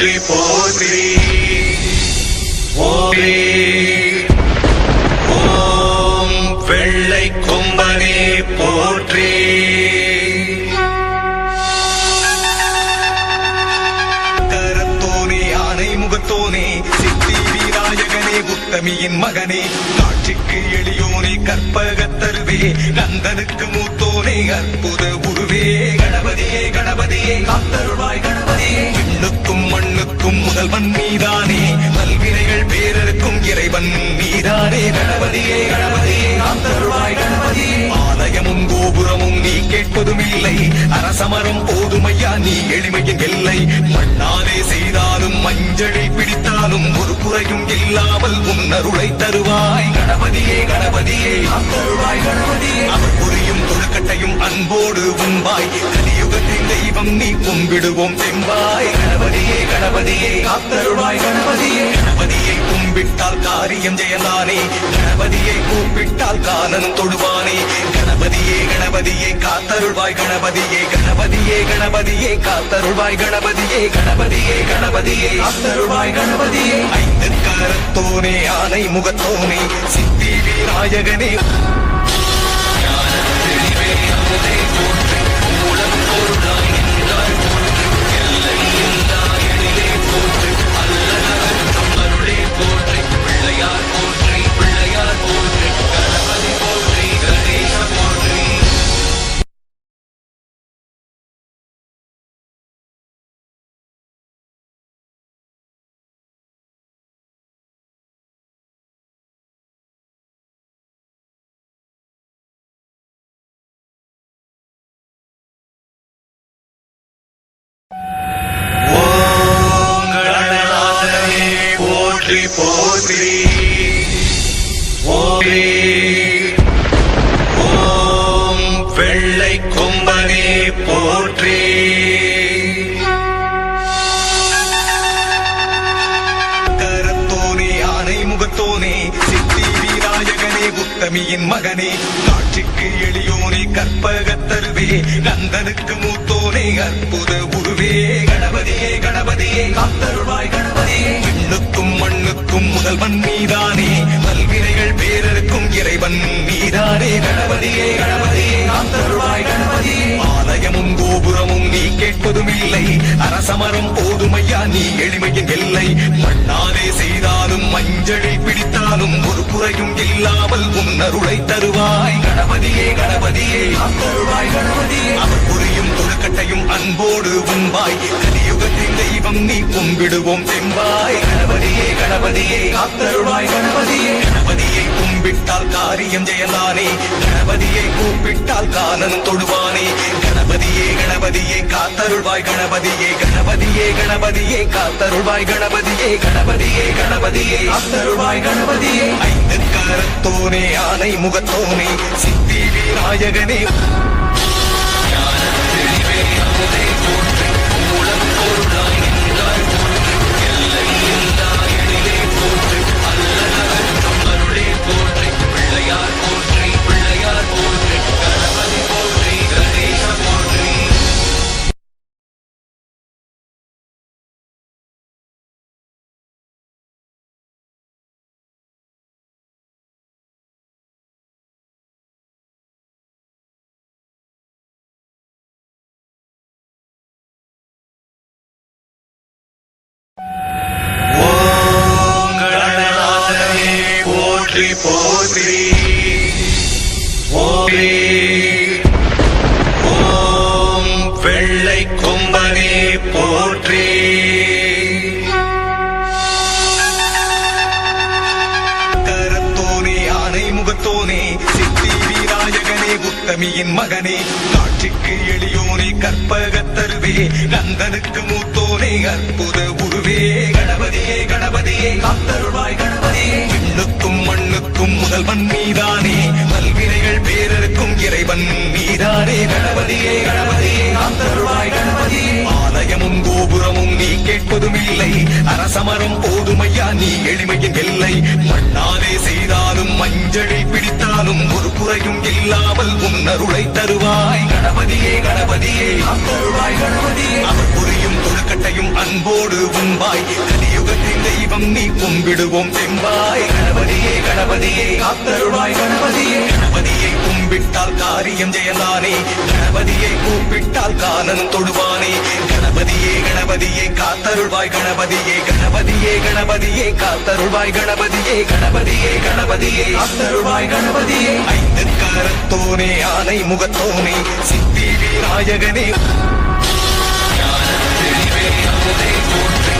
போற்றி போற்றி ஓரே ஓம் வெள்ளை கொம்பனே போற்றி கரத்தோனே ஆனை முகத்தோனே சித்தி விநாயகனே உத்தமியின் மகனே காட்சிக்கு எளியோனே கற்பகத்தருவே கந்தனுக்கு மூத்தோனே அற்புத உருவே கணபதியே கணபதியே காத்தருள்வாய் கணபதியே விண்ணுக்கும் மண்ணுக்கும் முதல்வன் நீதானே பல்வினைகள் பேரருக்கும் இறைவன் நீதானே கணபதியே கணபதியே காத்தருள்வாய் கணபதியே ஆலயமும் கோபுரமும் நீ கேட்பதும் இல்லை அரசமரம் போதுமையா நீ எளிமையின் எல்லை மண்ணாலே செய்தாலும் மஞ்சளில் பிடித்தாலும் ஒரு குறையும் இல்லாமல் உன்னருளை தருவாய் கணபதியே கணபதியே காத்தருள்வாய் கணபதியே அவர் புரியும் தொழுக்கட்டையும் அன்போடு உண்பாய் கலியுகத்தின் தெய்வம் நீ கும்பிடுவோம் செம்பாய் கணபதியே கணபதியே காத்தருள்வாய் கணபதியே கணபதியை கும்பிட்டால் காரியம் ஜெயலானே கணபதியை கூப்பிட்டால் காலனும் தொழுவானே கணபதியே கணபதியே காத்தருள்வாய் கணபதியே கணபதியே கணபதியே காத்தருள்வாய் கணபதியே கணபதியே கணபதியே காத்தருள்வாய் கணபதியே ஐந்து கரத்தோனே ஆனை முகத்தோனே சித்தி விநாயகனே போற்றி ஓரே ஓம் வெள்ளை கொம்பனே போற்றி கரத்தோனே ஆனை முகத்தோனே சித்தி விநாயகனே உத்தமியின் மகனே காட்சிக்கு எளியோனே கற்பகத்தருவே கந்தனுக்கு மூத்தோனே அற்புத உருவே கணபதியே கணபதியே காத்தருள்வாய் கணபதியே விண்ணுக்கும் மண்ணுக்கும் முதல்வன் நீதானே பல்வினைகள் பேரருக்கும் இறைவன் நீதானே கணபதியே கணபதியே காத்தருள்வாய் கணபதியே ஆலயமும் கோபுரமும் நீ கேட்பதும் இல்லை அரசமரம் போதுமையா நீ எளிமையின் எல்லை மண்ணாலே செய்தாலும் மஞ்சளில் பிடித்தாலும் ஒரு குறையும் இல்லாமல் உன்னருளை தருவாய் கணபதியே கணபதியே காத்தருள்வாய் கணபதியே அவர் புரியும் தொழுக்கட்டையும் அன்போடு உண்பாய் கலியுகத்தின் தெய்வம் நீ கும்பிடுவோம் செம்பாய் கணபதியே கணபதியே காத்தருள்வாய் கணபதியே கணபதியை கும்பிட்டால் காரியம் ஜெயலானே கணபதியை கூப்பிட்டால் காலனும் தொழுவானே கணபதியே கணபதியே காத்தருள்வாய் கணபதியே கணபதியே கணபதியே காத்தருள்வாய் கணபதியே கணபதியே கணபதியே காத்தருள்வாய் கணபதியே ஐந்து கரத்தோனே ஆனை முகத்தோனே சித்தி விநாயகனே போற்றி போற்றி ஓரே ஓம் வெள்ளை கொம்பனே போற்றி கரத்தோனே ஆனை முகத்தோனே சித்தி விநாயகனே உத்தமியின் மகனே காட்சிக்கு எளியோனே கற்பகத்தருவே கந்தனுக்கு மூத்தோனே அற்புத உருவே கணபதியே கணபதியே காத்தருள்வாய் கணபதியே விண்ணுக்கும் மண்ணுக்கும் முதல்வன் நீதானே பல்வினைகள் பேரருக்கும் இறைவன் நீதானே கணபதியே கணபதியே காத்தருள்வாய் கணபதியே ஆலயமும் கோபுரமும் நீ கேட்பதும் இல்லை அரசமரம் போதுமையா நீ எளிமையின் எல்லை மண்ணாலே செய்தாலும் மஞ்சளில் பிடித்தாலும் ஒரு குறையும் இல்லாமல் உன்னருளை தருவாய் கணபதியே கணபதியே காத்தருள்வாய் கணபதியே அவர் புரியும் தொழுக்கட்டையும் அன்பு அன்போடு உண்பாய் கலியுகத்தின் தெய்வம் நீ கும்பிடுவோம் செம்பாய் கணபதியே கணபதியே காத்தருளாய் கணபதியே கணபதியை கும்பிட்டால் காரியம் ஜெயந்தானே கணபதியை கூப்பிட்டால் காலன் தொடுவானே கணபதியே கணபதியே காத்தருள்வாய் கணபதியே கணபதியே கணபதியே காத்தருள்வாய் கணபதியே கணபதியே கணபதியே காத்தருள்வாய் கணபதியே ஐந்து கரத்தோனே ஆனை முகத்தோனே சித்தி விநாயகனே ஞான தெளிவே அமுதே போற்றி